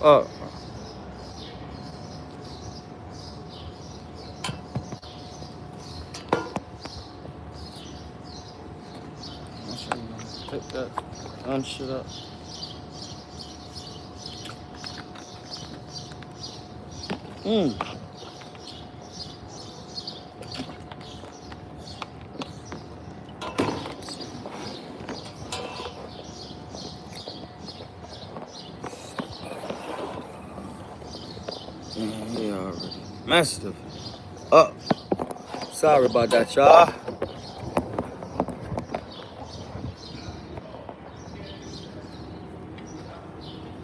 up. Pick that shit up. Yeah, already messed it up. Sorry about that, y'all.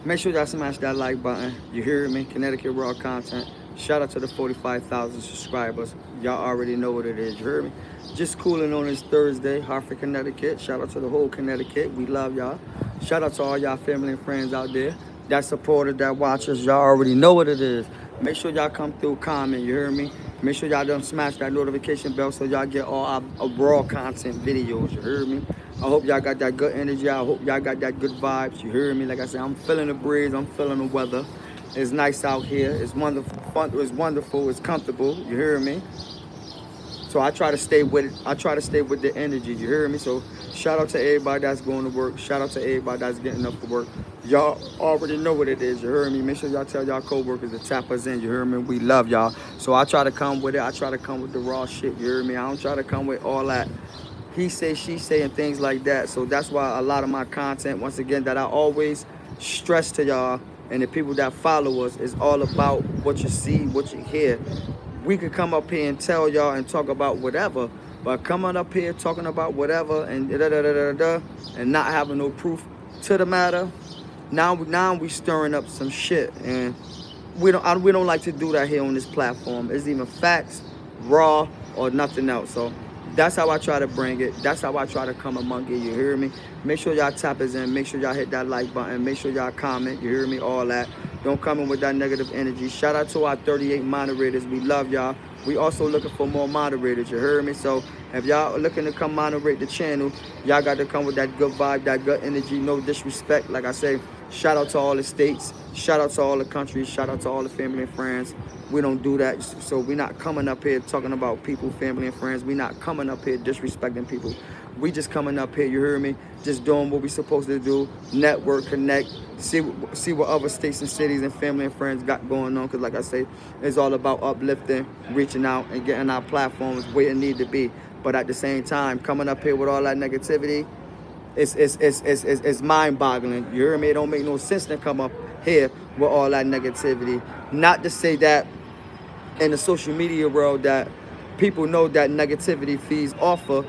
Make sure y'all smash that like button. You hear me? Connecticut Raw Content. Shout out to the 45,000 subscribers. Y'all already know what it is. You hear me? Just cooling on this Thursday, Hartford, Connecticut. Shout out to the whole Connecticut. We love y'all. Shout out to all y'all family and friends out there that supported, that watchers. Y'all already know what it is. Make sure y'all come through, comment. You hear me? Make sure y'all done smash that notification bell so y'all get all our raw content videos. You hear me? I hope y'all got that good energy. I hope y'all got that good vibes. You hear me? Like I said, I'm feeling the breeze. I'm feeling the weather. It's nice out here. It's wonderful. It's wonderful. It's comfortable. You hear me? So I try to stay with it. I try to stay with the energy. You hear me? So shout out to everybody that's going to work. Shout out to everybody that's getting up to work. Y'all already know what it is. You hear me? Make sure y'all tell y'all co-workers to tap us in. You hear me? We love y'all. So I try to come with it. I try to come with the raw shit. You hear me? I don't try to come with all that he say, she say, and things like that. So that's why a lot of my content, once again, that I always stress to y'all and the people that follow us is all about what you see, what you hear. We could come up here and tell y'all and talk about whatever, but coming up here talking about whatever and and not having no proof to the matter, now we stirring up some shit, and we don't like to do that here on this platform. It's even facts, raw, or nothing else. So that's how I try to bring it. That's how I try to come among it. You hear me? Make sure y'all tap us in. Make sure y'all hit that like button. Make sure y'all comment. You hear me? All that. Don't come in with that negative energy. Shout out to our 38 moderators. We love y'all. We also looking for more moderators. You heard me? So if y'all looking to come moderate the channel, y'all got to come with that good vibe, that good energy. No disrespect. Like I say, shout out to all the states. Shout out to all the countries. Shout out to all the family and friends. We don't do that. So we're not coming up here talking about people, family and friends. We're not coming up here disrespecting people. We just coming up here, you hear me? Just doing what we supposed to do. Network, connect, see what other states and cities and family and friends got going on. Because like I say, it's all about uplifting, reaching out, and getting our platforms where it need to be. But at the same time, coming up here with all that negativity, it's mind-boggling. You hear me? It don't make no sense to come up here with all that negativity. Not to say that in the social media world that people know that negativity feeds off of,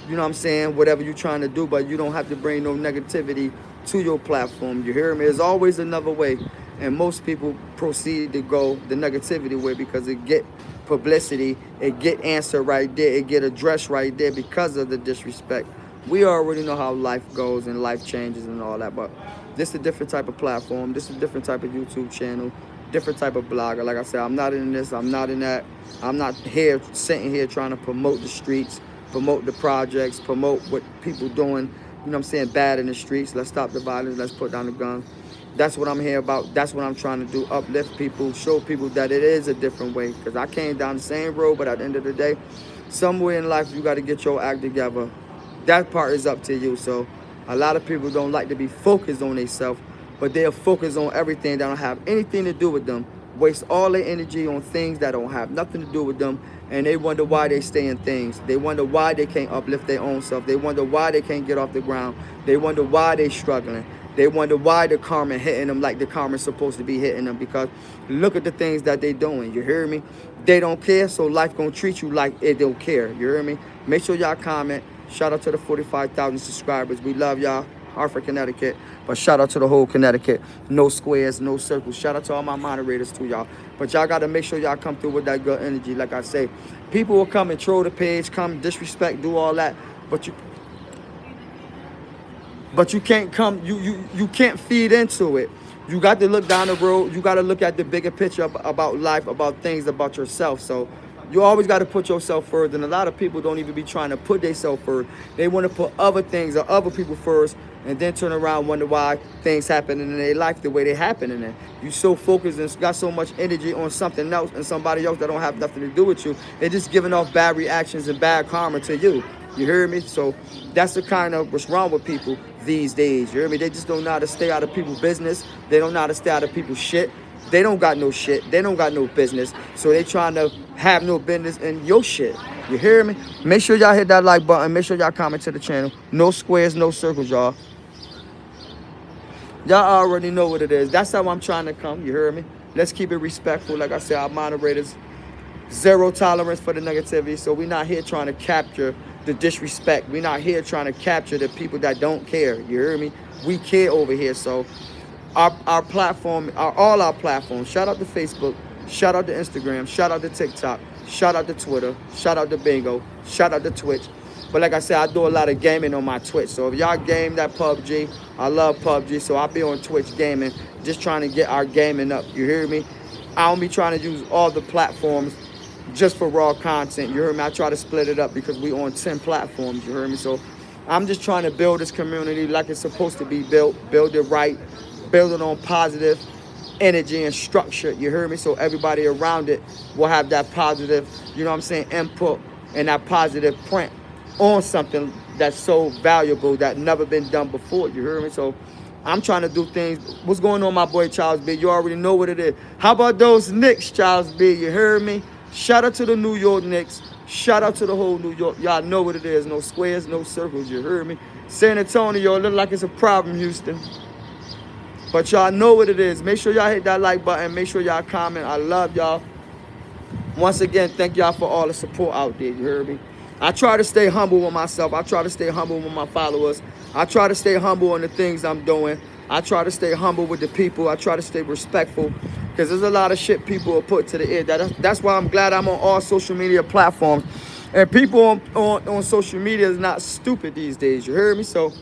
you know what I'm saying, whatever you're trying to do, but you don't have to bring no negativity to your platform. You hear me? There's always another way, and most people proceed to go the negativity way because it get publicity, it get answer right there, it get addressed right there because of the disrespect. We already know how life goes and life changes and all that, but this is a different type of platform. This is a different type of YouTube channel, different type of blogger. Like I said, I'm not in this, I'm not in that. I'm not here, sitting here trying to promote the streets, promote the projects, promote what people doing, you know what I'm saying, bad in the streets. Let's stop the violence, let's put down the gun. That's what I'm here about. That's what I'm trying to do, uplift people, show people that it is a different way. Because I came down the same road, but at the end of the day, somewhere in life, you got to get your act together. That part is up to you. So a lot of people don't like to be focused on themselves, but they're focused on everything that don't have anything to do with them. Waste all their energy on things that don't have nothing to do with them, and they wonder why they stay in things. They wonder why they can't uplift their own self. They wonder why they can't get off the ground. They wonder why they struggling. They wonder why the karma hitting them like the karma's supposed to be hitting them, because look at the things that they doing. You hear me? They don't care, so life gonna treat you like it don't care. You hear me? Make sure y'all comment. Shout out to the 45,000 subscribers. We love y'all. Hartford, Connecticut. But shout out to the whole Connecticut. No squares, no circles. Shout out to all my moderators too, y'all. But y'all got to make sure y'all come through with that good energy. Like I say, people will come and troll the page, come disrespect, do all that. But you can't come, you can't feed into it. You got to look down the road. You got to look at the bigger picture about life, about things, about yourself. So You always got to put yourself first, and a lot of people don't even be trying to put themselves first. They want to put other things or other people first, and then turn around and wonder why things happen in their life the way they happen in it. You so focused and got so much energy on something else and somebody else that don't have nothing to do with you. They're just giving off bad reactions and bad karma to you. You hear me? So that's the kind of what's wrong with people these days. You hear me? They just don't know how to stay out of people's business. They don't know how to stay out of people's shit. They don't got no shit. They don't got no business. So they trying to have no business in your shit. You hear me? Make sure y'all hit that like button. Make sure y'all comment to the channel. No squares, no circles, y'all. Y'all already know what it is. That's how I'm trying to come. You hear me? Let's keep it respectful. Like I said, our moderators, zero tolerance for the negativity. So we're not here trying to capture the disrespect. We're not here trying to capture the people that don't care. You hear me? We care over here. So our platform, all our platforms, shout out to Facebook, shout out to Instagram, shout out to TikTok, shout out to Twitter, shout out to Bingo, shout out to Twitch. But like I said, I do a lot of gaming on my Twitch. So if y'all game that PUBG, I love PUBG. So I'll be on Twitch gaming, just trying to get our gaming up. You hear me? I don't be trying to use all the platforms just for raw content. You hear me? I try to split it up because we on 10 platforms. You hear me? So I'm just trying to build this community like it's supposed to be built, build it right, build it on positive energy and structure. You hear me? So everybody around it will have that positive, you know what I'm saying, input and that positive print on something that's so valuable that never been done before. You hear me? So I'm trying to do things. What's going on, my boy Charles B? You already know what it is. How about those Knicks, Charles B? You heard me? Shout out to the New York Knicks. Shout out to the whole New York. Y'all know what it is. No squares, no circles. You heard me? San Antonio look like it's a problem, Houston. But y'all know what it is. Make sure y'all hit that like button. Make sure y'all comment. I love y'all. Once again, thank y'all for all the support out there. You heard me? I try to stay humble with myself. I try to stay humble with my followers. I try to stay humble on the things I'm doing. I try to stay humble with the people. I try to stay respectful because there's a lot of shit people will put to the ear. That's why I'm glad I'm on all social media platforms. And people on social media is not stupid these days. You heard me? So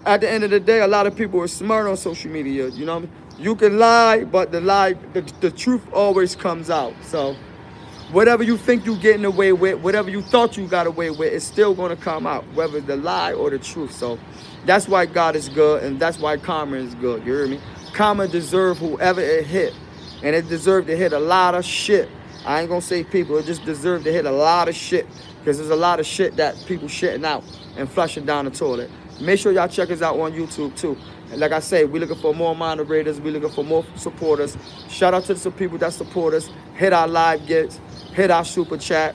at the end of the day, a lot of people are smart on social media. You know what I mean? You can lie, but the truth always comes out. So whatever you think you're getting away with, whatever you thought you got away with, it's still going to come out, whether it's the lie or the truth. So that's why God is good, and that's why karma is good. You hear me? Karma deserves whoever it hit, and it deserved to hit a lot of shit. I ain't going to say people. It just deserved to hit a lot of shit because there's a lot of shit that people shitting out and flushing down the toilet. Make sure y'all check us out on YouTube, too. And like I say, we're looking for more moderators. We're looking for more supporters. Shout out to some people that support us. Hit our live gets. Hit our super chat,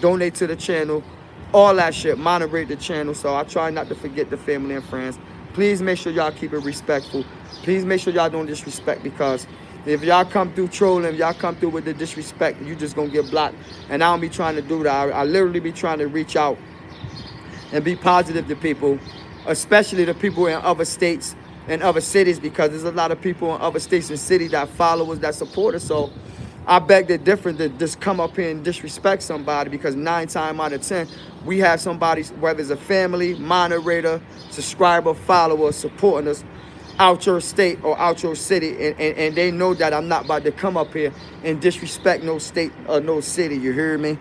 donate to the channel, all that shit, moderate the channel. So I try not to forget the family and friends. Please make sure y'all keep it respectful. Please make sure y'all don't disrespect, because if y'all come through trolling, if y'all come through with the disrespect, you just gonna get blocked. And I don't be trying to do that. I literally be trying to reach out and be positive to people, especially the people in other states and other cities, because there's a lot of people in other states and cities that follow us, that support us. So I beg the difference to just come up here and disrespect somebody, because 9 times out of 10, we have somebody, whether it's a family, moderator, subscriber, follower, supporting us out your state or out your city, and they know that I'm not about to come up here and disrespect no state or no city. You hear me?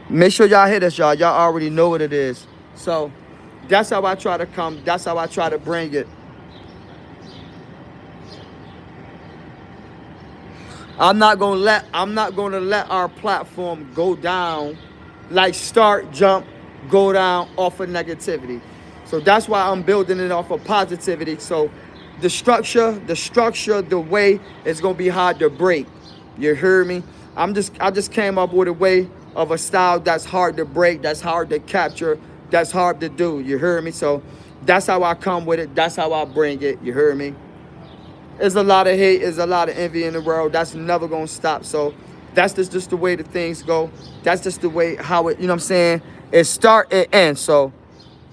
Make sure y'all hit us, y'all. Y'all already know what it is. So that's how I try to come. That's how I try to bring it. I'm not gonna let our platform go down, like start, jump, go down off of negativity. So that's why I'm building it off of positivity. So the structure, the way, it's gonna be hard to break. You hear me? I just came up with a way of a style that's hard to break, that's hard to capture, that's hard to do. You hear me? So that's how I come with it. That's how I bring it. You hear me? There's a lot of hate, there's a lot of envy in the world. That's never gonna stop. So that's just the way the things go. That's just the way how it, you know what I'm saying? It start, it ends. So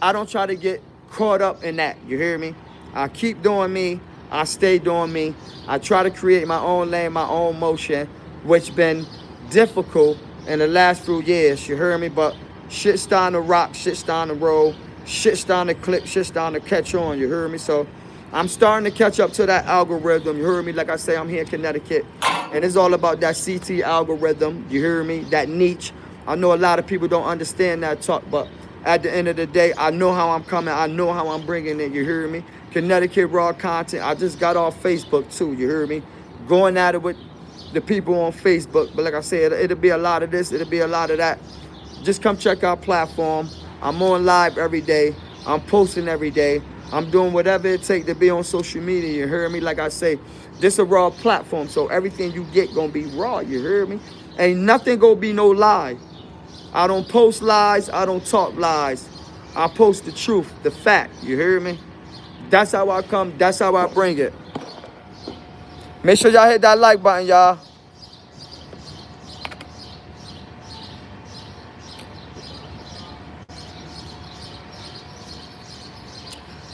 I don't try to get caught up in that. You hear me? I keep doing me. I stay doing me. I try to create my own lane, my own motion, which been difficult in the last few years. You hear me? But shit's starting to rock, shit's starting to roll, shit's starting to click, shit's starting to catch on. You hear me? So I'm starting to catch up to that algorithm. You heard me? Like I say, I'm here in Connecticut. And it's all about that CT algorithm. You hear me? That niche. I know a lot of people don't understand that talk, but at the end of the day, I know how I'm coming. I know how I'm bringing it. You hear me? Connecticut Raw Content. I just got off Facebook too. You hear me? Going at it with the people on Facebook. But like I said, it'll be a lot of this. It'll be a lot of that. Just come check our platform. I'm on live every day. I'm posting every day. I'm doing whatever it takes to be on social media. You hear me? Like I say, this is a raw platform, so everything you get gonna be raw. You hear me? Ain't nothing gonna be no lie. I don't post lies. I don't talk lies. I post the truth, the fact. You hear me? That's how I come. That's how I bring it. Make sure y'all hit that like button, y'all.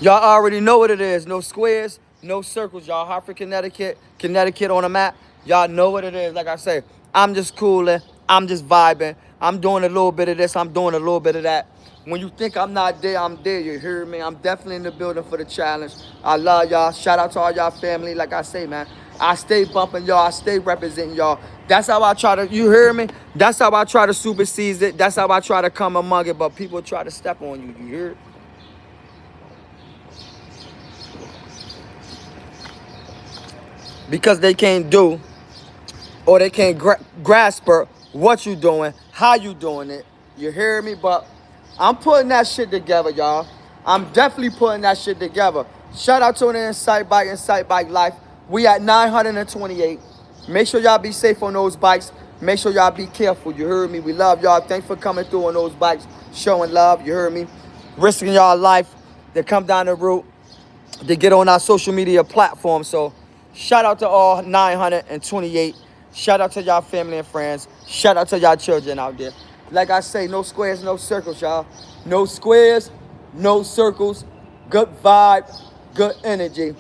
Y'all already know what it is. No squares, no circles, y'all. Hartford, Connecticut. Connecticut on the map. Y'all know what it is. Like I say, I'm just cooling. I'm just vibing. I'm doing a little bit of this. I'm doing a little bit of that. When you think I'm not there, I'm there. You hear me? I'm definitely in the building for the challenge. I love y'all. Shout out to all y'all family. Like I say, man, I stay bumping y'all. I stay representing y'all. That's how I try to, you hear me? That's how I try to supersede it. That's how I try to come among it. But people try to step on you. You hear it? Because they can't do or they can't grasp what you doing, how you doing it. You hear me? But I'm putting that shit together, y'all. I'm definitely putting that shit together. Shout out to the Insight Bike Life. We at 928. Make sure y'all be safe on those bikes. Make sure y'all be careful. You heard me? We love y'all. Thanks for coming through on those bikes, showing love. You heard me? Risking y'all life to come down the route to get on our social media platform. So shout out to all 928. Shout out to y'all family and friends. Shout out to y'all children out there. Like I say, no squares, no circles, y'all. No squares, no circles. Good vibe, good energy.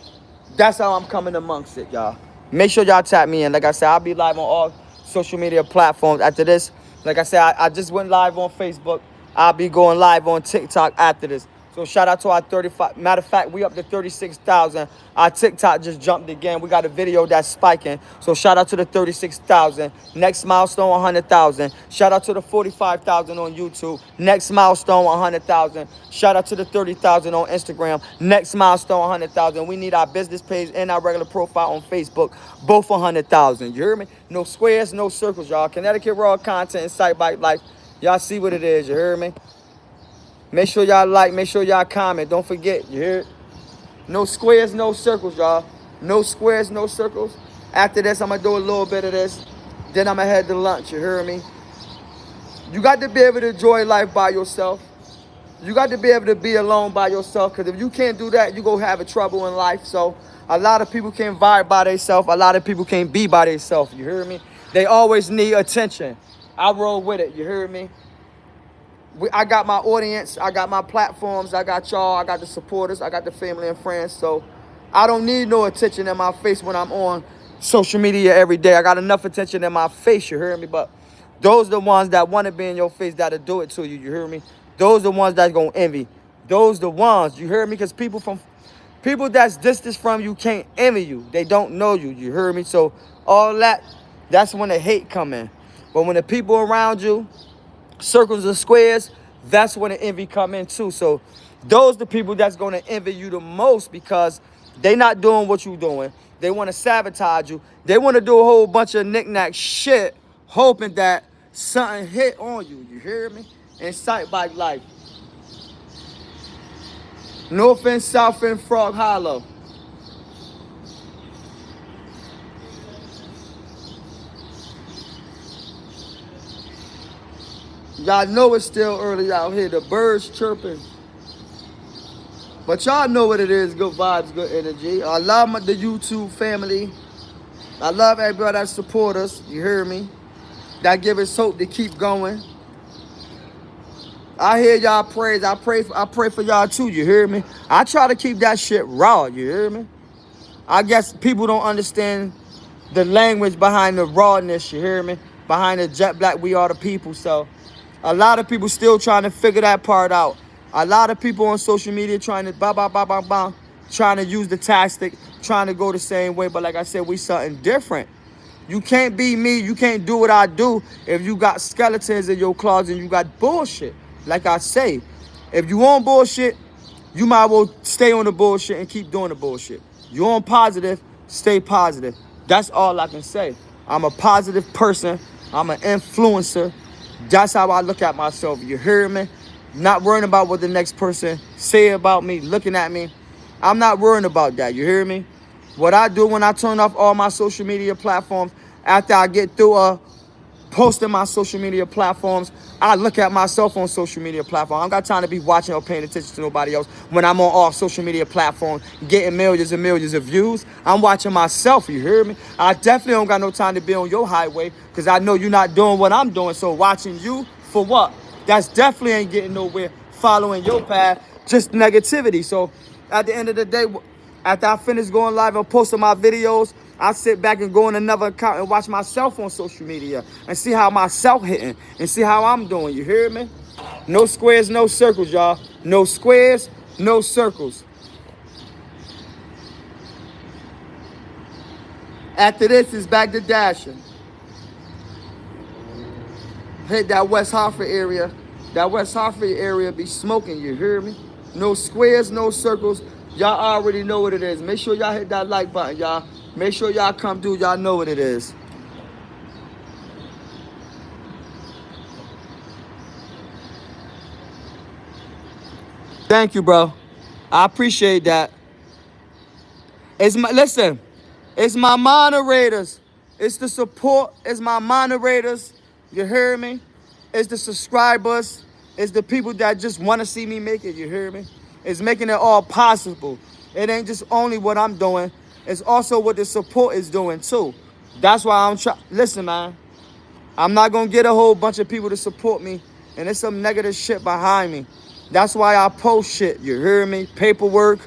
That's how I'm coming amongst it, y'all. Make sure y'all tap me in. Like I said, I'll be live on all social media platforms after this. Like I said, I just went live on Facebook. I'll be going live on TikTok after this. So shout out to our 35. Matter of fact, we up to 36,000. Our TikTok just jumped again. We got a video that's spiking. So shout out to the 36,000. Next milestone, 100,000. Shout out to the 45,000 on YouTube. Next milestone, 100,000. Shout out to the 30,000 on Instagram. Next milestone, 100,000. We need our business page and our regular profile on Facebook. Both 100,000. You hear me? No squares, no circles, y'all. Connecticut Raw Content, Insight Bike Life. Y'all see what it is. You hear me? Make sure y'all like, make sure y'all comment. Don't forget, you hear it? No squares, no circles, y'all. No squares, no circles. After this, I'm going to do a little bit of this. Then I'm going to head to lunch, you hear me? You got to be able to enjoy life by yourself. You got to be able to be alone by yourself. Because if you can't do that, you're going to have a trouble in life. So a lot of people can't vibe by themselves. A lot of people can't be by themselves, you hear me? They always need attention. I roll with it, you hear me? I got my audience, I got my platforms, I got y'all, I got the supporters, I got the family and friends. So I don't need no attention in my face when I'm on social media every day. I got enough attention in my face, you hear me? But those are the ones that want to be in your face that'll do it to you, you hear me? Those are the ones that's going to envy. Those are the ones, you hear me? Because people that's distance from you can't envy you. They don't know you, you hear me? So all that's when the hate come in. But when the people around you, circles and squares, that's when the envy come in too. So those the people that's going to envy you the most because they not doing what you doing. They want to sabotage you. They want to do a whole bunch of knick-knack shit hoping that something hit on you. You hear me? Insight Bike Life. North End, South End, Frog Hollow. Y'all know it's still early out here. The birds chirping. But y'all know what it is. Good vibes, good energy. I love the YouTube family. I love everybody that support us. You hear me? That give us hope to keep going. I hear y'all praise. I pray for y'all too. You hear me? I try to keep that shit raw. You hear me? I guess people don't understand the language behind the rawness. You hear me? Behind the jet black, we are the people. So a lot of people still trying to figure that part out. A lot of people on social media trying to trying to use the tactic, trying to go the same way. But like I said, we something different. You can't be me. You can't do what I do if you got skeletons in your closet and you got bullshit. Like I say, if you on bullshit, you might as well stay on the bullshit and keep doing the bullshit. You on positive, stay positive. That's all I can say. I'm a positive person. I'm an influencer. That's how I look at myself. You hear me? Not worrying about what the next person say about me, looking at me. I'm not worrying about that. You hear me? What I do when I turn off all my social media platforms, after I get through posting my social media platforms, I look at myself on social media platforms. I don't got time to be watching or paying attention to nobody else when I'm on all social media platforms getting millions and millions of views. I'm watching myself, you hear me? I definitely don't got no time to be on your highway because I know you're not doing what I'm doing. So watching you for what? That's definitely ain't getting nowhere following your path, just negativity. So at the end of the day, after I finish going live and posting my videos, I sit back and go in another account and watch myself on social media and see how myself hitting and see how I'm doing. You hear me? No squares, no circles, y'all. No squares, no circles. After this, it's back to dashing. Hit that West Hartford area. That West Hartford area be smoking, you hear me? No squares, no circles. Y'all already know what it is. Make sure y'all hit that like button, y'all. Make sure y'all come through. Y'all know what it is. Thank you, bro. I appreciate that. Listen, it's my moderators. It's the support. It's my moderators. You hear me? It's the subscribers. It's the people that just want to see me make it. You hear me? It's making it all possible. It ain't just only what I'm doing. It's also what the support is doing too. That's why I'm trying. Listen, man. I'm not going to get a whole bunch of people to support me. And there's some negative shit behind me. That's why I post shit. You hear me? Paperwork,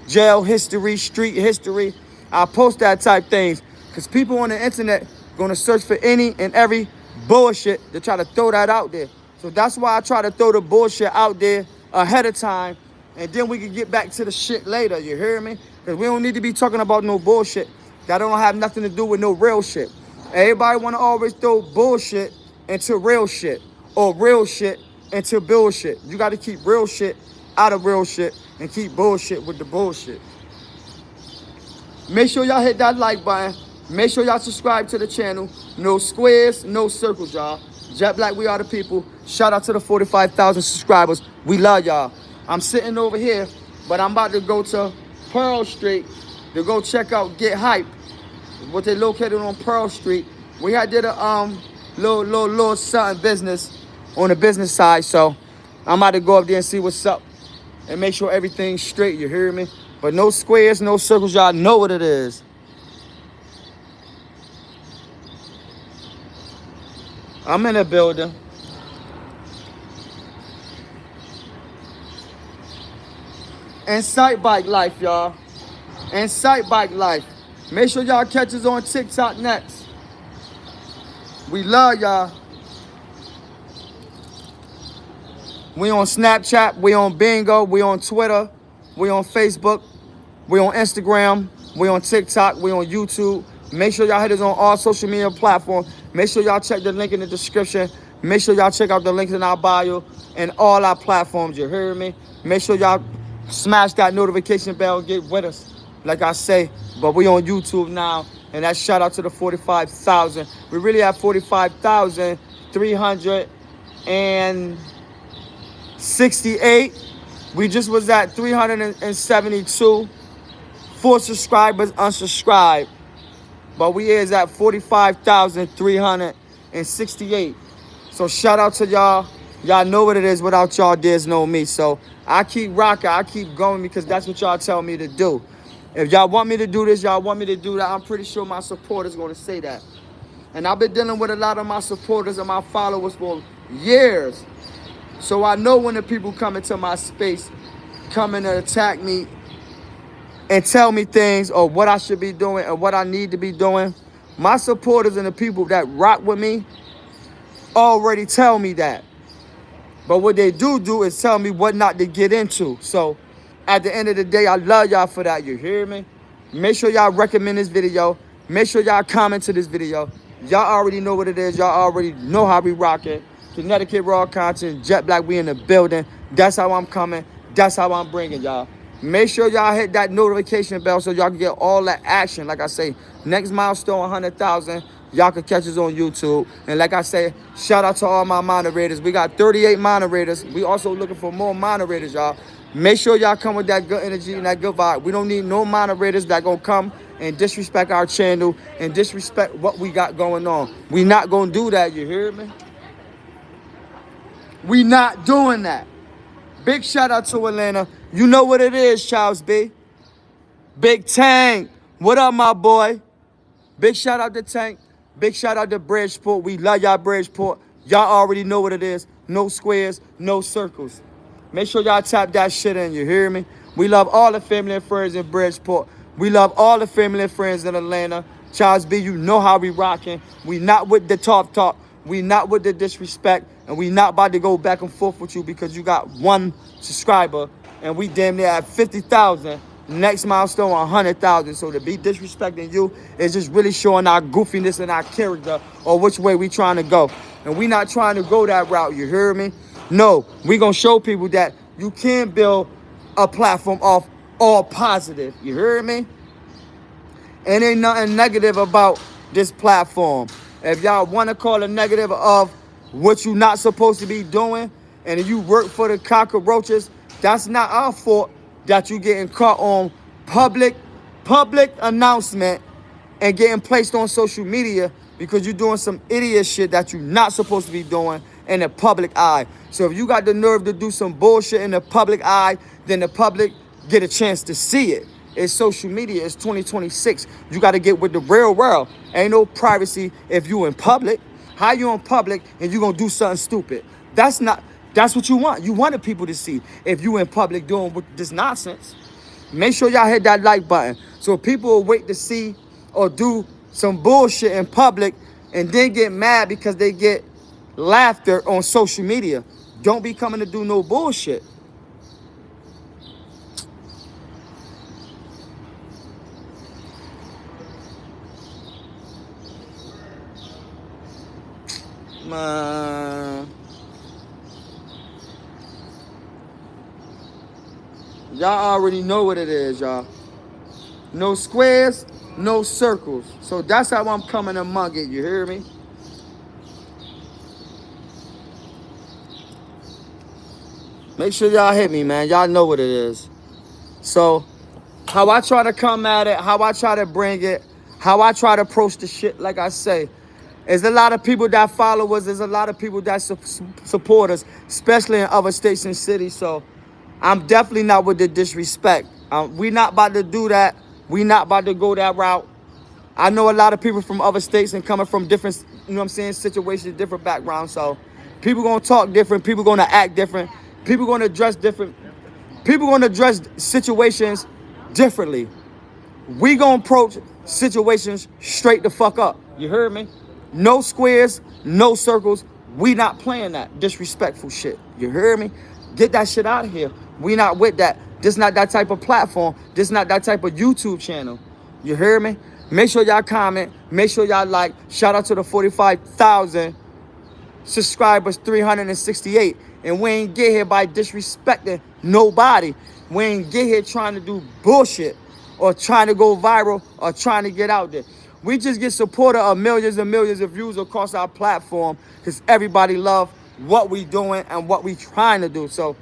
jail history, street history. I post that type things. Because people on the internet going to search for any and every bullshit to try to throw that out there. So that's why I try to throw the bullshit out there ahead of time. And then we can get back to the shit later. You hear me? Because we don't need to be talking about no bullshit that don't have nothing to do with no real shit. Everybody want to always throw bullshit into real shit or real shit into bullshit. You got to keep real shit out of real shit and keep bullshit with the bullshit. Make sure y'all hit that like button. Make sure y'all subscribe to the channel. No squares, no circles, y'all. Jet Black, we are the people. Shout out to the 45,000 subscribers. We love y'all. I'm sitting over here, but I'm about to go to Pearl Street to go check out Get Hype. What they located on Pearl Street. We had did a little something business on the business side, so I'm about to go up there and see what's up and make sure everything's straight. You hear me? But no squares, no circles. Y'all know what it is. I'm in a building. Insight Bike Life, y'all. Insight Bike Life. Make sure y'all catch us on TikTok next. We love y'all. We on Snapchat, we on Bingo, we on Twitter, we on Facebook, we on Instagram, we on TikTok, we on YouTube. Make sure y'all hit us on all social media platforms. Make sure y'all check the link in the description. Make sure y'all check out the links in our bio and all our platforms. You hear me? Make sure y'all smash that notification bell and get with us. Like I say, but we on YouTube now, and that shout out to the 45,000. We really have 45,368. We just was at 372. 4 subscribers unsubscribed, but we is at 45,368. So shout out to y'all. Y'all know what it is. Without y'all, there's no me. So I keep rocking. I keep going because that's what y'all tell me to do. If y'all want me to do this, y'all want me to do that, I'm pretty sure my supporters going to say that. And I've been dealing with a lot of my supporters and my followers for years. So I know when the people come into my space, coming to attack me and tell me things or what I should be doing and what I need to be doing, my supporters and the people that rock with me already tell me that. But what they do is tell me what not to get into. So at the end of the day, I love y'all for that. You hear me? Make sure y'all recommend this video. Make sure y'all comment to this video. Y'all already know what it is. Y'all already know how we rocking. Connecticut Raw Content, Jet Black, we in the building. That's how I'm coming. That's how I'm bringing y'all. Make sure y'all hit that notification bell so y'all can get all that action. Like I say, next milestone 100,000. Y'all can catch us on YouTube. And like I say, shout out to all my moderators. We got 38 moderators. We also looking for more moderators, y'all. Make sure y'all come with that good energy and that good vibe. We don't need no moderators that gonna come and disrespect our channel and disrespect what we got going on. We not gonna do that, you hear me? We not doing that. Big shout out to Atlanta. You know what it is, Charles B. Big Tank. What up, my boy? Big shout out to Tank. Big shout out to Bridgeport. We love y'all, Bridgeport. Y'all already know what it is. No squares, no circles. Make sure y'all tap that shit in, you hear me? We love all the family and friends in Bridgeport. We love all the family and friends in Atlanta. Charles B, you know how we rocking. We not with the talk. We not with the disrespect. And we not about to go back and forth with you because you got 1 subscriber and we damn near at 50,000. Next milestone 100,000. So to be disrespecting you is just really showing our goofiness and our character or which way we trying to go. And we not trying to go that route, you hear me? No, we gonna show people that you can build a platform off all positive, you hear me? And ain't nothing negative about this platform. If y'all want to call a negative of what you not supposed to be doing, and if you work for the cockroaches, that's not our fault that you getting caught on public announcement and getting placed on social media because you're doing some idiot shit that you're not supposed to be doing in the public eye. So if you got the nerve to do some bullshit in the public eye, then the public get a chance to see it. It's social media. It's 2026. You got to get with the real world. Ain't no privacy if you in public. How you in public and you going to do something stupid? That's what you want. You wanted people to see if you in public doing this nonsense. Make sure y'all hit that like button so people will wait to see or do some bullshit in public and then get mad because they get laughter on social media. Don't be coming to do no bullshit. Man. Y'all already know what it is, y'all. No squares, no circles. So that's how I'm coming among it, you hear me? Make sure y'all hit me, man. Y'all know what it is. So how I try to come at it, how I try to bring it, how I try to approach the shit, like I say, there's a lot of people that follow us. There's a lot of people that support us, especially in other states and cities. So I'm definitely not with the disrespect. We not about to do that. We not about to go that route. I know a lot of people from other states and coming from different, you know what I'm saying, situations, different backgrounds. So people going to talk different. People going to act different. People going to dress different. People going to address situations differently. We going to approach situations straight the fuck up. You heard me? No squares, no circles. We not playing that disrespectful shit. You heard me? Get that shit out of here. We not with that. This not that type of platform. This not that type of YouTube channel. You heard me? Make sure y'all comment. Make sure y'all like. Shout out to the 45,000 subscribers, 368. And we ain't get here by disrespecting nobody. We ain't get here trying to do bullshit or trying to go viral or trying to get out there. We just get supported of millions and millions of views across our platform because everybody love what we doing and what we trying to do. So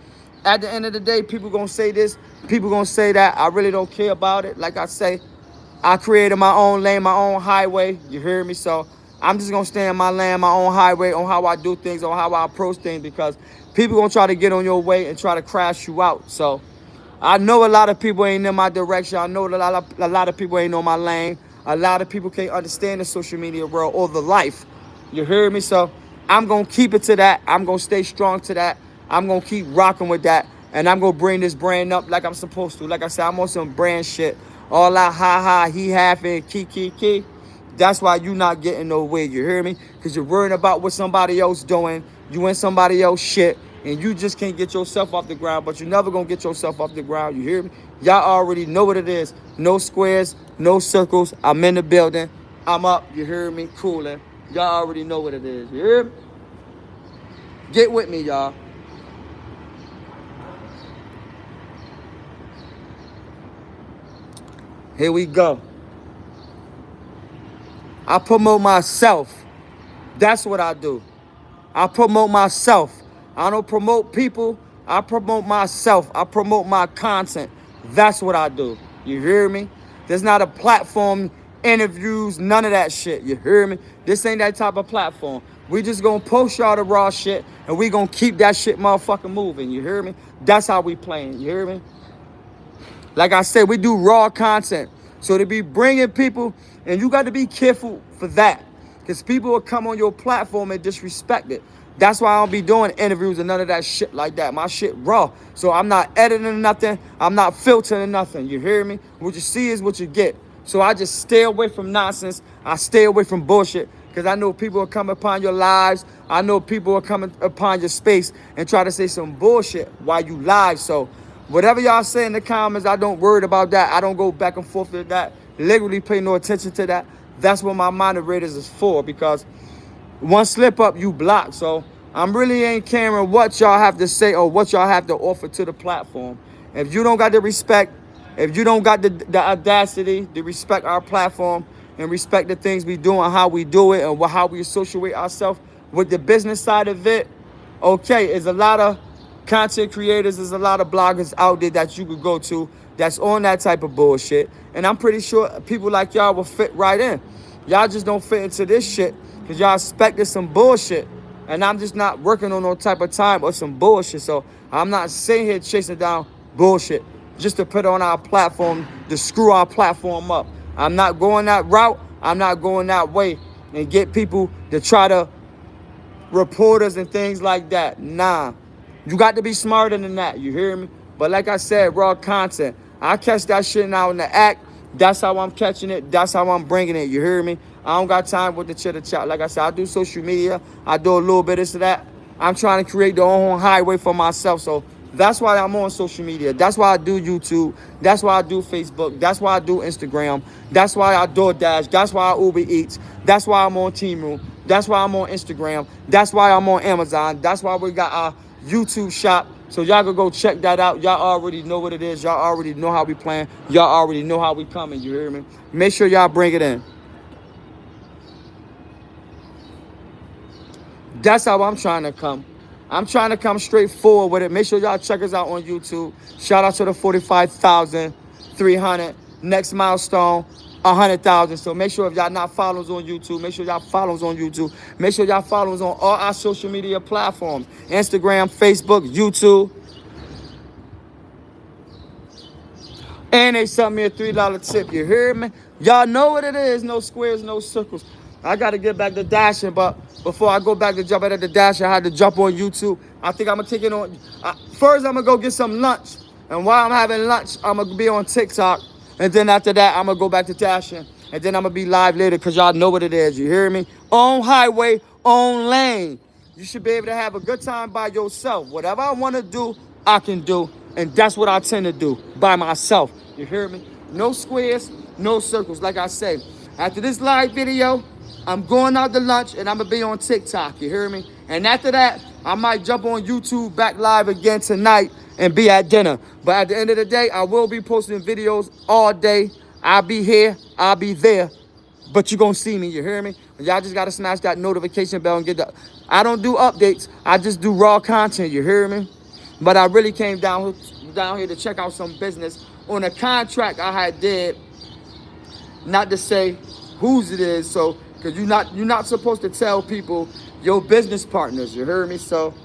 at the end of the day, people gonna say this, people gonna say that. I really don't care about it. Like I say, I created my own lane, my own highway. You hear me? So I'm just gonna stay in my lane, my own highway on how I do things, on how I approach things, because people gonna try to get on your way and try to crash you out. So I know a lot of people ain't in my direction. I know a lot of people ain't on my lane. A lot of people can't understand the social media world or the life. You hear me? So I'm going to keep it to that. I'm going to stay strong to that. I'm going to keep rocking with that. And I'm going to bring this brand up like I'm supposed to. Like I said, I'm on some brand shit. All that ha, he, half, and key. That's why you not getting no way. You hear me? Because you're worrying about what somebody else doing. You in somebody else shit. and you just can't get yourself off the ground, but you never gonna get yourself off the ground, you hear me? Y'all already know what it is. No squares, no circles. I'm in the building. I'm up, you hear me? Cooling. Y'all already know what it is, you hear me? Get with me, y'all. Here we go. I promote myself. That's what I do. I promote myself. I don't promote people. I promote myself. I promote my content. That's what I do. You hear me? There's not a platform, interviews, none of that shit. You hear me? This ain't that type of platform. We just gonna post y'all the raw shit and we gonna keep that shit motherfucking moving. You hear me? That's how we playing. You hear me? Like I said, we do raw content. So to be bringing people, and you got to be careful for that. Because people will come on your platform and disrespect it. That's why I don't be doing interviews and none of that shit like that. My shit raw. So I'm not editing nothing. I'm not filtering nothing. You hear me? What you see is what you get. So I just stay away from nonsense. I stay away from bullshit. Because I know people will come upon your lives. I know people will come upon your space and try to say some bullshit while you live. So whatever y'all say in the comments, I don't worry about that. I don't go back and forth with that. Literally pay no attention to that. That's what my moderators is for, because one slip up, you block. So I'm really ain't caring what y'all have to say or what y'all have to offer to the platform. If you don't got the respect, if you don't got the audacity to respect our platform and respect the things we do and how we do it and how we associate ourselves with the business side of it, okay, there's a lot of content creators, there's a lot of bloggers out there that you could go to that's on that type of bullshit. And I'm pretty sure people like y'all will fit right in. Y'all just don't fit into this shit because y'all expected some bullshit. And I'm just not working on no type of time or some bullshit. So I'm not sitting here chasing down bullshit just to put on our platform, to screw our platform up. I'm not going that route. I'm not going that way and get people to try to reporters and things like that. Nah. You got to be smarter than that. You hear me? But like I said, raw content. I catch that shit now in the act. That's how I'm catching it. That's how I'm bringing it. You hear me? I don't got time with the chitter chat. Like I said, I do social media. I do a little bit of that. I'm trying to create the own highway for myself. So that's why I'm on social media. That's why I do YouTube. That's why I do Facebook. That's why I do Instagram. That's why I DoorDash. That's why I Uber Eats. That's why I'm on Temu. That's why I'm on Instagram. That's why I'm on Amazon. That's why we got our YouTube shop. So y'all can go check that out. Y'all already know what it is. Y'all already know how we playing. Y'all already know how we coming. You hear me? Make sure y'all bring it in. That's how I'm trying to come. I'm trying to come straight forward with it. Make sure y'all check us out on YouTube. Shout out to the 45,300. Next milestone, 100,000. So make sure if y'all not followers on YouTube, make sure y'all follows on YouTube. Make sure y'all follows on all our social media platforms. Instagram, Facebook, YouTube. And they sent me a $3 tip. You hear me? Y'all know what it is. No squares, no circles. I got to get back to dashing, but before I go back to jump at the dash, I had to jump on YouTube. I think I'm going to take it on. First, I'm going to go get some lunch. And while I'm having lunch, I'm going to be on TikTok. And then after that, I'm going to go back to dashing. And then I'm going to be live later because y'all know what it is. You hear me? On highway, on lane. You should be able to have a good time by yourself. Whatever I want to do, I can do. And that's what I tend to do by myself. You hear me? No squares, no circles. Like I say, after this live video, I'm going out to lunch and I'm going to be on TikTok. You hear me? And after that, I might jump on YouTube back live again tonight and be at dinner. But at the end of the day, I will be posting videos all day. I'll be here. I'll be there. But you're going to see me. You hear me? Y'all just got to smash that notification bell and get the... I don't do updates. I just do raw content. You hear me? But I really came down here to check out some business on a contract I had did. Not to say whose it is. So... because you're not supposed to tell people your business partners, you hear me? So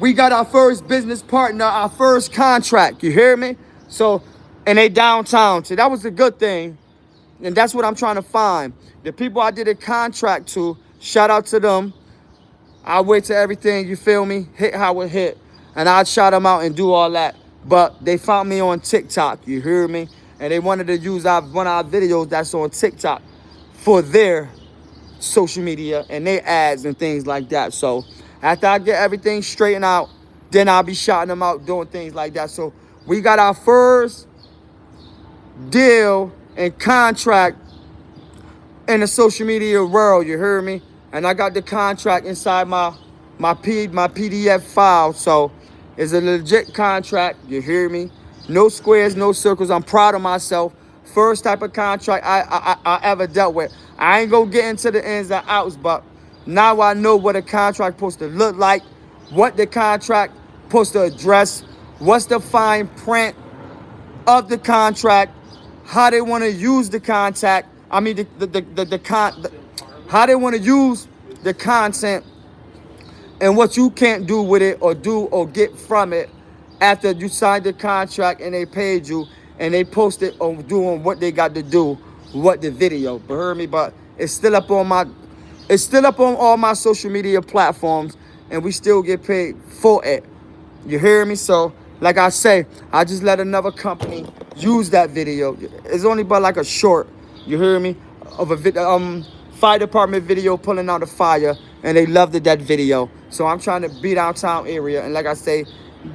we got our first business partner, our first contract, you hear me? So, and they downtown. So that was a good thing. And that's what I'm trying to find. The people I did a contract to, shout out to them. I'll wait till everything, you feel me, hit how it hit. And I'd shout them out and do all that. But they found me on TikTok, you hear me? And they wanted to use one of our videos that's on TikTok for their social media and their ads and things like that. So after I get everything straightened out, then I'll be shouting them out, doing things like that. So we got our first deal and contract in the social media world, you heard me? And I got the contract inside my PDF file. So it's a legit contract, you hear me? No squares, no circles. I'm proud of myself. First type of contract I ever dealt with. I ain't gonna get into the ins and outs, but now I know what a contract supposed to look like, what the contract supposed to address, what's the fine print of the contract, how they want to use the contact. I mean how they want to use the content, and what you can't do with it or do or get from it after you signed the contract and they paid you and they posted on doing what they got to do, what the video. But heard me? But it's still up on all my social media platforms, and we still get paid for it. You hear me? So like I say, I just let another company use that video. It's only but like a short, you hear me, of a fire department video pulling out a fire, and they loved that video. So I'm trying to be downtown area, and like I say,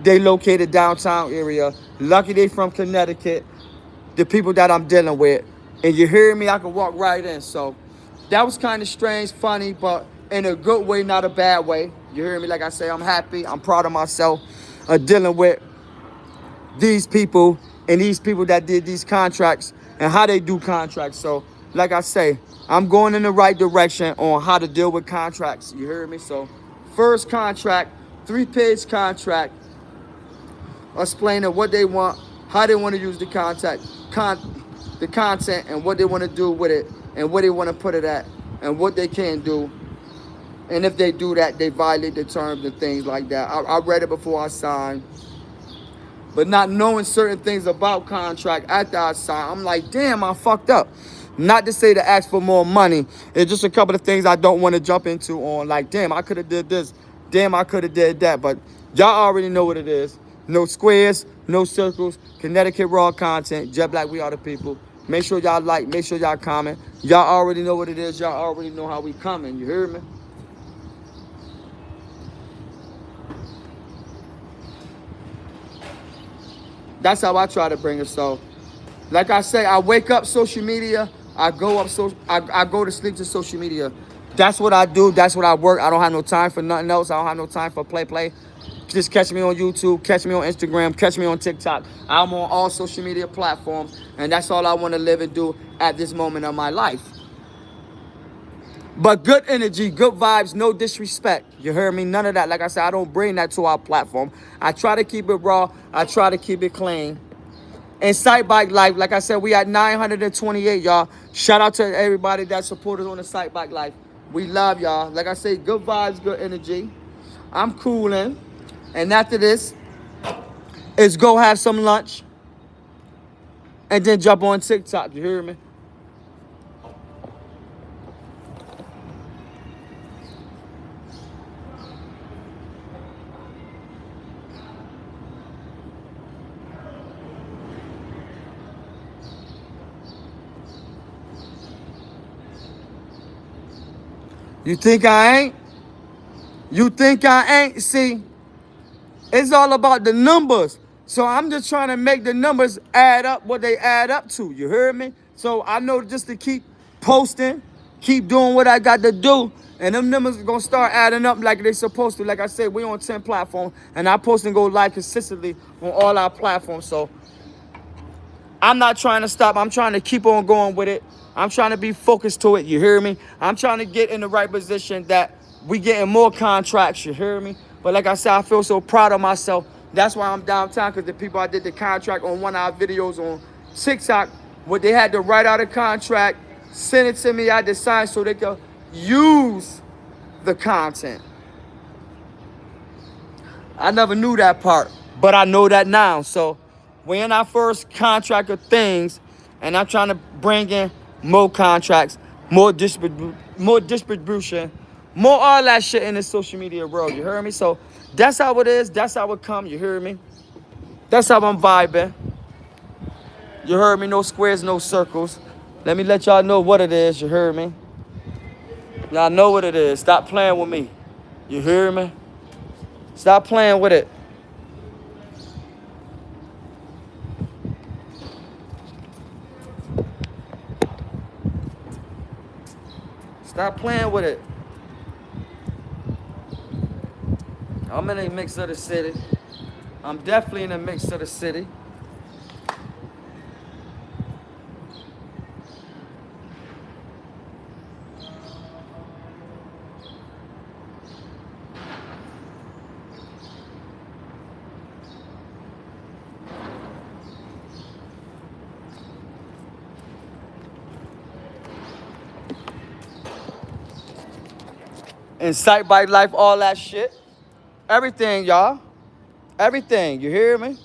they located downtown area. Lucky they from Connecticut, the people that I'm dealing with. And you hear me, I can walk right in. So that was kind of strange, funny, but in a good way, not a bad way. You hear me? Like I say, I'm happy, I'm proud of myself, dealing with these people and these people that did these contracts and how they do contracts. So like I say, I'm going in the right direction on how to deal with contracts. You hear me? So first contract, 3-page contract, explaining what they want, how they want to use the content, and what they want to do with it, and where they want to put it at, and what they can't do. And if they do that, they violate the terms and things like that. I read it before I signed. But not knowing certain things about contract after I signed, I'm like, damn, I fucked up. Not to say to ask for more money. It's just a couple of things I don't want to jump into on. Like, damn, I could have did this. Damn, I could have did that. But y'all already know what it is. No squares, no circles. Connecticut Raw Content. Jet Black, we are the people. Make sure y'all like. Make sure y'all comment. Y'all already know what it is. Y'all already know how we coming. You hear me? That's how I try to bring it. So, like I say, I wake up social media. I go to sleep to social media. That's what I do. That's what I work. I don't have no time for nothing else. I don't have no time for play. Just catch me on YouTube, catch me on Instagram, catch me on TikTok. I'm on all social media platforms, and that's all I want to live and do at this moment of my life. But good energy, good vibes, no disrespect. You heard me? None of that. Like I said, I don't bring that to our platform. I try to keep it raw. I try to keep it clean. And Sight Bike Life, like I said, we at 928, y'all. Shout out to everybody that supported on the Sight Bike Life. We love y'all. Like I say, good vibes, good energy. I'm cooling. And after this, is go have some lunch. And then jump on TikTok. You hear me? You think I ain't? You think I ain't? See, it's all about the numbers. So I'm just trying to make the numbers add up what they add up to. You heard me? So I know just to keep posting, keep doing what I got to do, and them numbers are going to start adding up like they supposed to. Like I said, we on 10 platforms, and I post and go live consistently on all our platforms. So I'm not trying to stop. I'm trying to keep on going with it. I'm trying to be focused to it. You hear me? I'm trying to get in the right position that we getting more contracts. You hear me? But like I said, I feel so proud of myself. That's why I'm downtown, because the people I did the contract on one of our videos on TikTok, what they had to write out a contract, send it to me, I had to sign so they could use the content. I never knew that part, but I know that now. So we're in our first contract of things, and I'm trying to bring in more contracts, more distribution, more all that shit in the social media world. You hear me? So that's how it is. That's how it come. You hear me? That's how I'm vibing. You heard me? No squares, no circles. Let me let y'all know what it is. You heard me? Y'all know what it is. Stop playing with me. You hear me? Stop playing with it. Stop playing with it. I'm in a mix of the city. I'm definitely in a mix of the city. Insight by life, all that shit. Everything, y'all. Everything. You hear me?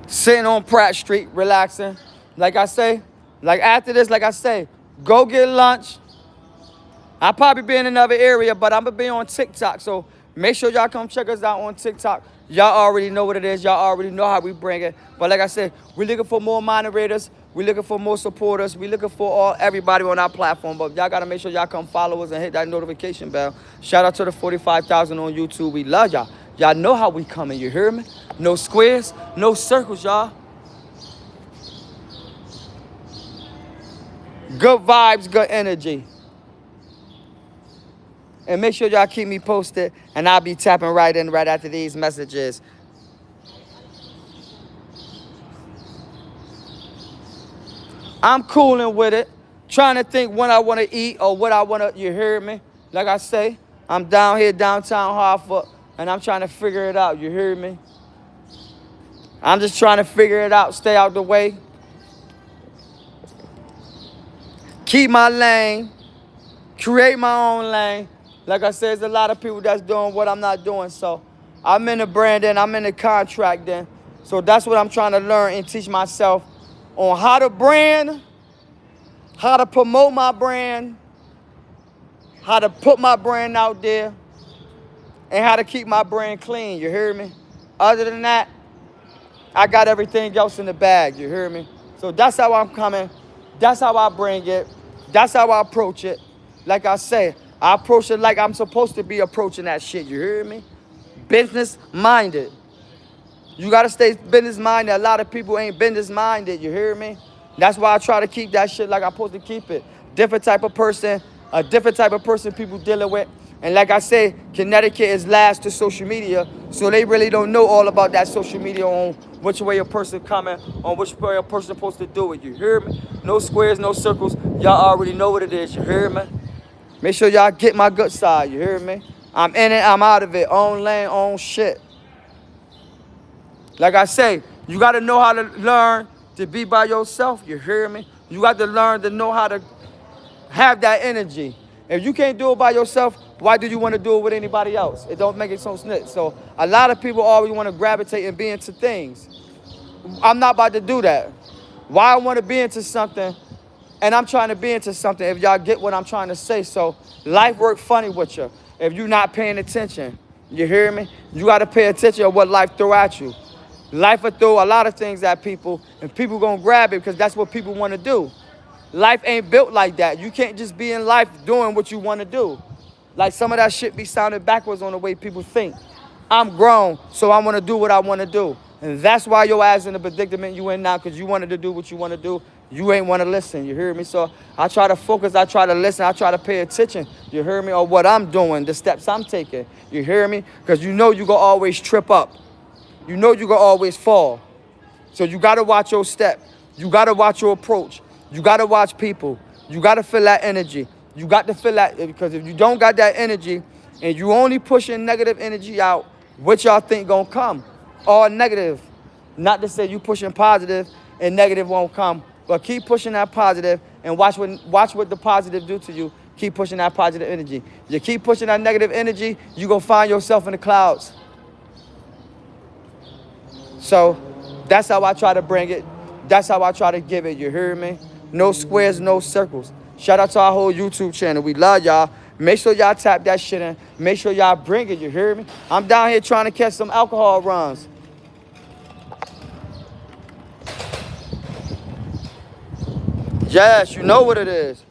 Sitting on Pratt Street, relaxing. Like I say, like after this, like I say, go get lunch. I'll probably be in another area, but I'm going to be on TikTok. So make sure y'all come check us out on TikTok. Y'all already know what it is. Y'all already know how we bring it. But like I said, we're looking for more moderators. We're looking for more supporters. We're looking for everybody on our platform. But y'all got to make sure y'all come follow us and hit that notification bell. Shout out to the 45,000 on YouTube. We love y'all. Y'all know how we coming. You hear me? No squares, no circles, y'all. Good vibes, good energy. And make sure y'all keep me posted, and I'll be tapping right in right after these messages. I'm cooling with it, trying to think when I want to eat or what I want to, you hear me? Like I say, I'm down here downtown Hartford, and I'm trying to figure it out, you hear me? I'm just trying to figure it out, stay out the way. Keep my lane, create my own lane. Like I said, there's a lot of people that's doing what I'm not doing. So I'm in the branding, I'm in the contracting. So that's what I'm trying to learn and teach myself on how to brand, how to promote my brand, how to put my brand out there, and how to keep my brand clean, you hear me? Other than that, I got everything else in the bag, you hear me? So that's how I'm coming. That's how I bring it. That's how I approach it. Like I say, I approach it like I'm supposed to be approaching that shit, you hear me? Business minded. You gotta stay business minded. A lot of people ain't business minded, you hear me? That's why I try to keep that shit like I'm supposed to keep it. Different type of person, a different type of person people dealing with. And like I say, Connecticut is last to social media, so they really don't know all about that social media on which way a person coming, on which way a person supposed to do it, you hear me? No squares, no circles. Y'all already know what it is, you hear me? Make sure y'all get my good side, you hear me? I'm in it, I'm out of it. Own lane, own shit. Like I say, you got to know how to learn to be by yourself, you hear me? You got to learn to know how to have that energy. If you can't do it by yourself, why do you want to do it with anybody else? It don't make it so snit. So a lot of people always want to gravitate and be into things. I'm not about to do that. Why I want to be into something, and I'm trying to be into something, if y'all get what I'm trying to say. So life work funny with you if you're not paying attention. You hear me? You got to pay attention to what life throw at you. Life will throw a lot of things at people, and people gonna grab it because that's what people want to do. Life ain't built like that. You can't just be in life doing what you want to do. Like some of that shit be sounding backwards on the way people think. I'm grown, so I want to do what I want to do. And that's why your ass in the predicament you in now, because you wanted to do what you want to do. You ain't want to listen, you hear me? So I try to focus, I try to listen, I try to pay attention, you hear me? Or what I'm doing, the steps I'm taking, you hear me? Because you know you gonna always trip up. You know you gonna always fall. So you gotta watch your step. You gotta watch your approach. You gotta watch people. You gotta feel that energy. You got to feel that, because if you don't got that energy and you only pushing negative energy out, what y'all think gonna come? All negative. Not to say you pushing positive and negative won't come, but keep pushing that positive and watch what the positive do to you. Keep pushing that positive energy. You keep pushing that negative energy, you gonna find yourself in the clouds. So that's how I try to bring it. That's how I try to give it, you hear me? No squares, no circles. Shout out to our whole YouTube channel. We love y'all. Make sure y'all tap that shit in. Make sure y'all bring it, you hear me? I'm down here trying to catch some alcohol runs. Yes, you know what it is.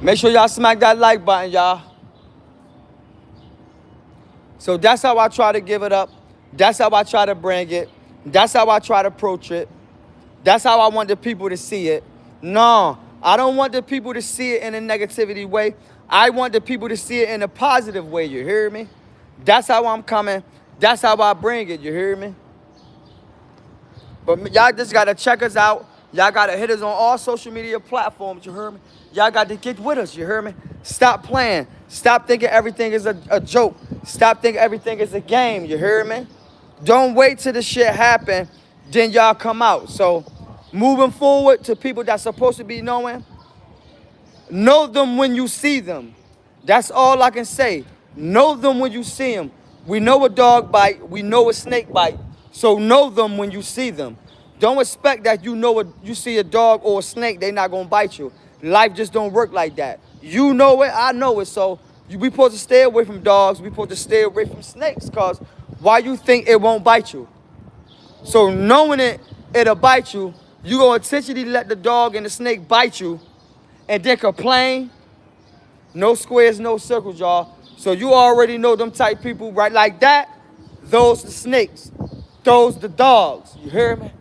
Make sure y'all smack that like button, y'all. So that's how I try to give it up. That's how I try to bring it. That's how I try to approach it. That's how I want the people to see it. No, I don't want the people to see it in a negativity way. I want the people to see it in a positive way, you hear me? That's how I'm coming. That's how I bring it, you hear me? But y'all just gotta check us out. Y'all gotta hit us on all social media platforms, you hear me? Y'all got to get with us, you hear me? Stop playing. Stop thinking everything is a joke. Stop thinking everything is a game, you hear me? Don't wait till the shit happen, then y'all come out. So moving forward to people that's supposed to be knowing, know them when you see them. That's all I can say. Know them when you see them. We know a dog bite. We know a snake bite. So know them when you see them. Don't expect that you see a dog or a snake, they not going to bite you. Life just don't work like that. You know it, I know it. So we supposed to stay away from dogs. We supposed to stay away from snakes, because why you think it won't bite you? So knowing it'll bite you, you going to intentionally let the dog and the snake bite you and then complain? No squares, no circles, y'all. So you already know them type people right like that. Those the snakes. Those the dogs. You hear me?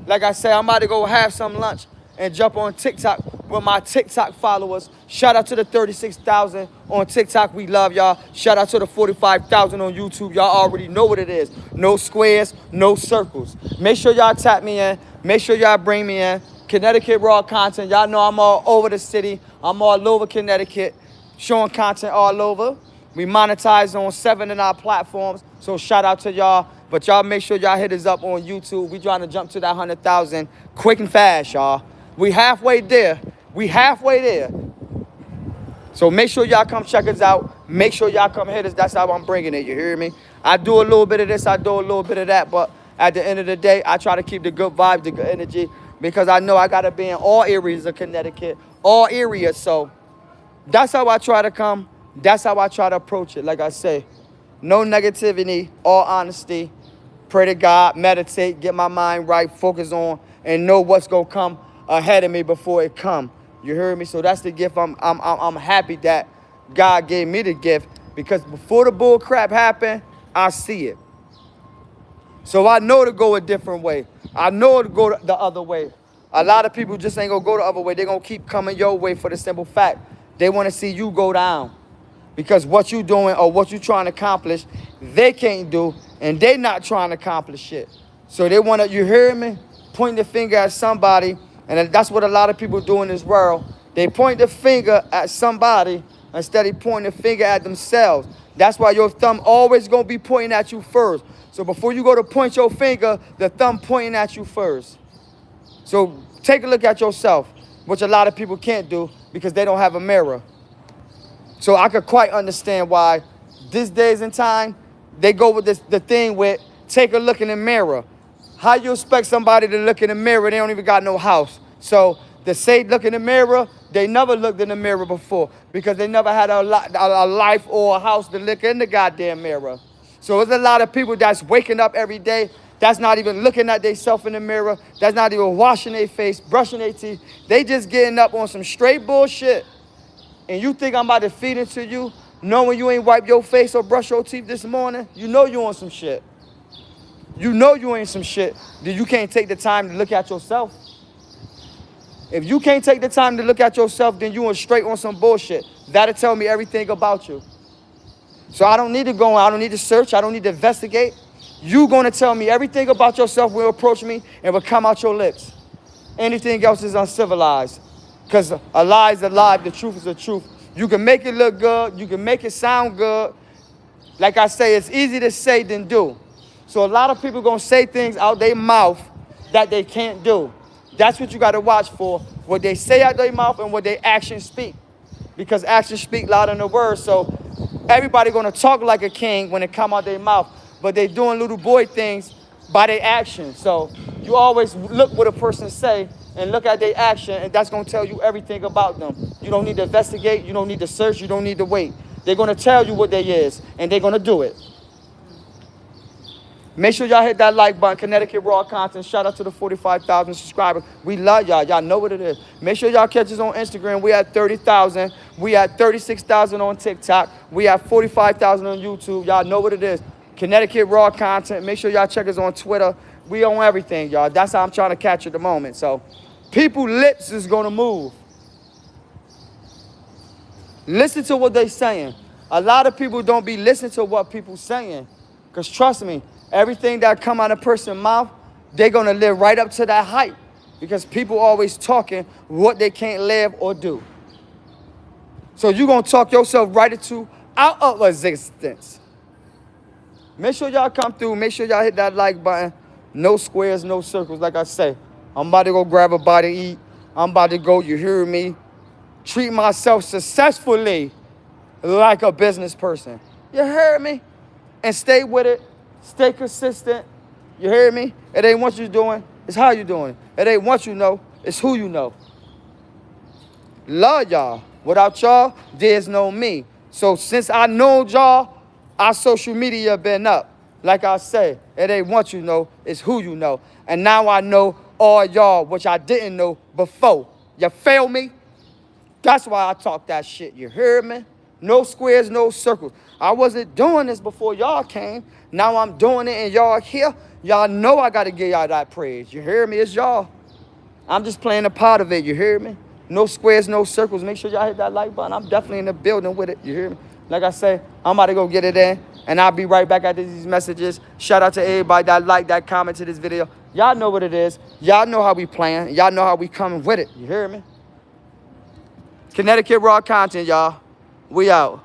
Like I said, I'm about to go have some lunch and jump on TikTok with my TikTok followers. Shout out to the 36,000 on TikTok. We love y'all. Shout out to the 45,000 on YouTube. Y'all already know what it is. No squares, no circles. Make sure y'all tap me in. Make sure y'all bring me in. Connecticut Raw Content. Y'all know I'm all over the city. I'm all over Connecticut, showing content all over. We monetize on 7 of our platforms. So shout out to y'all. But y'all make sure y'all hit us up on YouTube. We trying to jump to that 100,000 quick and fast, y'all. We halfway there. We halfway there. So make sure y'all come check us out. Make sure y'all come hit us. That's how I'm bringing it. You hear me? I do a little bit of this. I do a little bit of that. But at the end of the day, I try to keep the good vibe, the good energy, because I know I got to be in all areas of Connecticut, all areas. So that's how I try to come. That's how I try to approach it. Like I say, no negativity, all honesty. Pray to God, meditate, get my mind right, focus on, and know what's going to come ahead of me before it come. You heard me? So that's the gift. I'm happy that God gave me the gift, because before the bull crap happened, I see it. So I know to go a different way. I know to go the other way. A lot of people just ain't going to go the other way. They're going to keep coming your way for the simple fact they want to see you go down. Because what you doing or what you trying to accomplish, they can't do, and they not trying to accomplish it. So they want to, you hear me? Point the finger at somebody, and that's what a lot of people do in this world. They point the finger at somebody instead of pointing the finger at themselves. That's why your thumb always going to be pointing at you first. So before you go to point your finger, the thumb pointing at you first. So take a look at yourself, which a lot of people can't do because they don't have a mirror. So I could quite understand why these days and time, they go with the thing with take a look in the mirror. How you expect somebody to look in the mirror? They don't even got no house. So to say look in the mirror, they never looked in the mirror before because they never had a life or a house to look in the goddamn mirror. So there's a lot of people that's waking up every day, that's not even looking at themselves in the mirror, that's not even washing their face, brushing their teeth. They just getting up on some straight bullshit. And you think I'm about to feed into you, knowing you ain't wipe your face or brush your teeth this morning? You know you on some shit. You know you ain't some shit. Then you can't take the time to look at yourself. If you can't take the time to look at yourself, then you are straight on some bullshit. That'll tell me everything about you. So I don't need to go, I don't need to search, I don't need to investigate. You gonna tell me everything about yourself will approach me and will come out your lips. Anything else is uncivilized. Because a lie is a lie, the truth is the truth. You can make it look good, you can make it sound good. Like I say, it's easy to say than do. So a lot of people gonna say things out their mouth that they can't do. That's what you gotta watch for, what they say out their mouth and what their actions speak. Because actions speak louder than the words. So everybody gonna talk like a king when it come out their mouth, but they doing little boy things by their actions. So you always look what a person say and look at their action, and that's going to tell you everything about them. You don't need to investigate. You don't need to search. You don't need to wait. They're going to tell you what they is, and they're going to do it. Make sure y'all hit that like button. Connecticut Raw Content. Shout out to the 45,000 subscribers. We love y'all. Y'all know what it is. Make sure y'all catch us on Instagram. We at 30,000. We at 36,000 on TikTok. We at 45,000 on YouTube. Y'all know what it is. Connecticut Raw Content. Make sure y'all check us on Twitter. We on everything, y'all. That's how I'm trying to catch at the moment. So, people lips is going to move. Listen to what they saying. A lot of people don't be listening to what people saying. Because trust me, everything that come out of a person's mouth, they're going to live right up to that hype. Because people always talking what they can't live or do. So you're going to talk yourself right into out of existence. Make sure y'all come through. Make sure y'all hit that like button. No squares, no circles. Like I say, I'm about to go grab a bite to eat. I'm about to go, you hear me? Treat myself successfully like a business person. You heard me? And stay with it. Stay consistent. You hear me? It ain't what you're doing. It's how you're doing it. It ain't what you know. It's who you know. Love y'all. Without y'all, there's no me. So since I know y'all, our social media been up. Like I say, it ain't what you know. It's who you know. And now I know all y'all, which I didn't know before. You feel me? That's why I talk that shit. You heard me? No squares, no circles. I wasn't doing this before y'all came. Now I'm doing it and y'all here. Y'all know I got to give y'all that praise. You hear me? It's y'all. I'm just playing a part of it. You hear me? No squares, no circles. Make sure y'all hit that like button. I'm definitely in the building with it. You hear me? Like I say, I'm about to go get it in. And I'll be right back after these messages. Shout out to everybody that like, that comment to this video. Y'all know what it is. Y'all know how we playing. Y'all know how we coming with it. You hear me? Connecticut Raw Content, y'all. We out.